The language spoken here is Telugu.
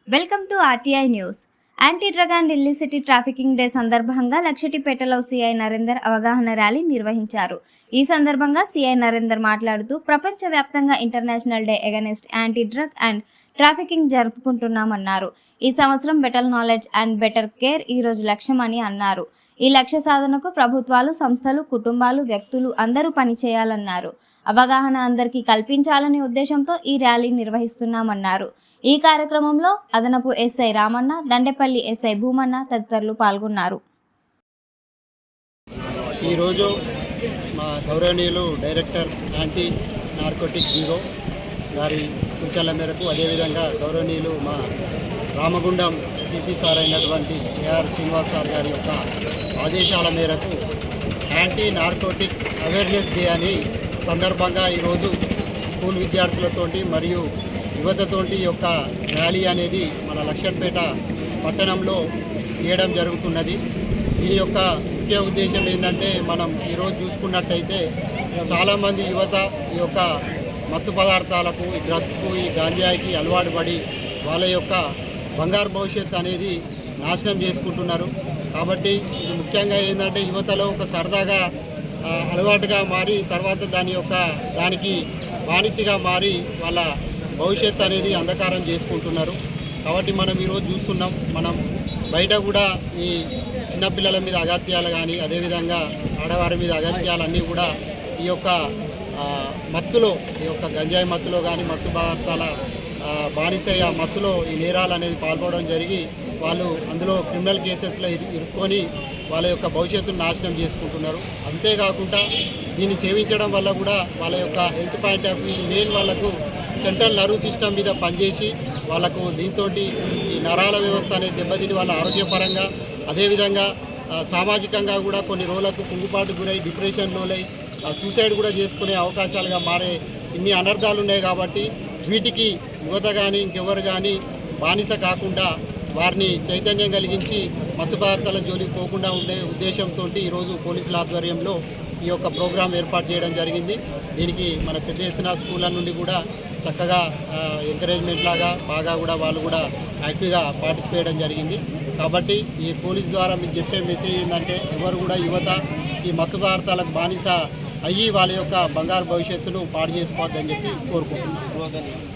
Welcome to RTI news. Anti drug and illicit trafficking day సందర్భంగా లక్షటిపేటలో సిఐ నరేందర్ అవగాహన ర్యాలీ నిర్వహించారు. ఈ సందర్భంగా సిఐ నరేందర్ మాట్లాడుతూ ప్రపంచవ్యాప్తంగా international day against anti drug and trafficking జరుపుకుంటున్నామన్నారు. ఈ సంవత్సరం better knowledge and better care ఈ రోజు లక్ష్యమని అన్నారు. ఈ లక్ష్య సాధనకు ప్రభుత్వాలు, సంస్థలు, కుటుంబాలు, వ్యక్తులు అందరూ పనిచేయాలన్నారు. అవగాహన అందరికీ కల్పించాలనే ఉద్దేశంతో ఈ ర్యాలీ నిర్వహిస్తున్నామన్నారు. ఈ కార్యక్రమంలో అదనపు ఎస్ఐ రామన్న, దండేపల్లి ఎస్ఐ భూమన్న తదితరులు పాల్గొన్నారు. ఈరోజు మా గౌరవనీయులు డైరెక్టర్ యాంటీ నార్కోటిక్ బ్యూరో గారి సూచనల మేరకు, అదేవిధంగా గౌరవనీయులు మా రామగుండం సిపి సార్ అయినటువంటి ఏఆర్ శ్రీనివాస్ సార్ గారి యొక్క ఆదేశాల మేరకు యాంటీ నార్కోటిక్ అవేర్నెస్ డే అని సందర్భంగా ఈరోజు స్కూల్ విద్యార్థులతోటి మరియు యువతతోటి యొక్క ర్యాలీ అనేది మన లక్షట్పేట పట్టణంలో తీయడం జరుగుతున్నది. దీని యొక్క ముఖ్య ఉద్దేశం ఏంటంటే, మనం ఈరోజు చూసుకున్నట్టయితే చాలామంది యువత ఈ యొక్క మత్తు పదార్థాలకు, ఈ డ్రగ్స్కు, ఈ గాంజాయికి అలవాటు పడి వాళ్ళ యొక్క బంగారు భవిష్యత్తు అనేది నాశనం చేసుకుంటున్నారు. కాబట్టి ఇది ముఖ్యంగా ఏంటంటే, యువతలో ఒక సరదాగా అలవాటుగా మారి తర్వాత దానికి బానిసగా మారి వాళ్ళ భవిష్యత్తు అనేది అంధకారం చేసుకుంటున్నారు. కాబట్టి మనం ఈరోజు చూస్తున్నాం, మనం బయట కూడా ఈ చిన్నపిల్లల మీద అగత్యాలు కానీ, అదేవిధంగా ఆడవారి మీద అగత్యాలన్నీ కూడా ఈ యొక్క మత్తులో, ఈ యొక్క గంజాయి మత్తులో కానీ, మత్తు పదార్థాల బానిసయ్య మత్తులో ఈ నేరాలు అనేది పాల్గొనడం జరిగి వాళ్ళు అందులో క్రిమినల్ కేసెస్లో ఇరుక్కొని వాళ్ళ యొక్క భవిష్యత్తును నాశనం చేసుకుంటున్నారు. అంతేకాకుండా దీన్ని సేవించడం వల్ల కూడా వాళ్ళ యొక్క health point of view main వాళ్ళకు సెంట్రల్ నర్వ్ సిస్టమ్ మీద పనిచేసి వాళ్ళకు దీంతో ఈ నరాల వ్యవస్థ అనేది దెబ్బతిని వాళ్ళ ఆరోగ్యపరంగా, అదేవిధంగా సామాజికంగా కూడా కొన్ని రోజులకు కుంగుపాటు గురై డిప్రెషన్ లోలై సూసైడ్ కూడా చేసుకునే అవకాశాలుగా మారే ఇన్ని అనర్థాలు ఉన్నాయి. కాబట్టి వీటికి యువత కానీ ఇంకెవరు కానీ బానిస కాకుండా వారిని చైతన్యం కలిగించి మత్తు పదార్థాల జోలికి పోకుండా ఉండే ఉద్దేశంతో ఈరోజు పోలీసుల ఆధ్వర్యంలో ఈ యొక్క ప్రోగ్రాం ఏర్పాటు చేయడం జరిగింది. దీనికి మన పెద్ద ఎత్తున స్కూళ్ళ నుండి కూడా చక్కగా ఎంకరేజ్మెంట్ లాగా బాగా కూడా వాళ్ళు కూడా యాక్టివ్గా పార్టిసిపేట్ చేయడం జరిగింది. కాబట్టి ఈ పోలీస్ ద్వారా మీకు చెప్పే మెసేజ్ ఏంటంటే, ఎవరు కూడా యువత ఈ మత్తు పదార్థాలకు బానిస అయ్యి వాళ్ళ యొక్క బంగారు భవిష్యత్తును పాడు చేసుకోవద్దని చెప్పి కోరుకుంటున్నాను.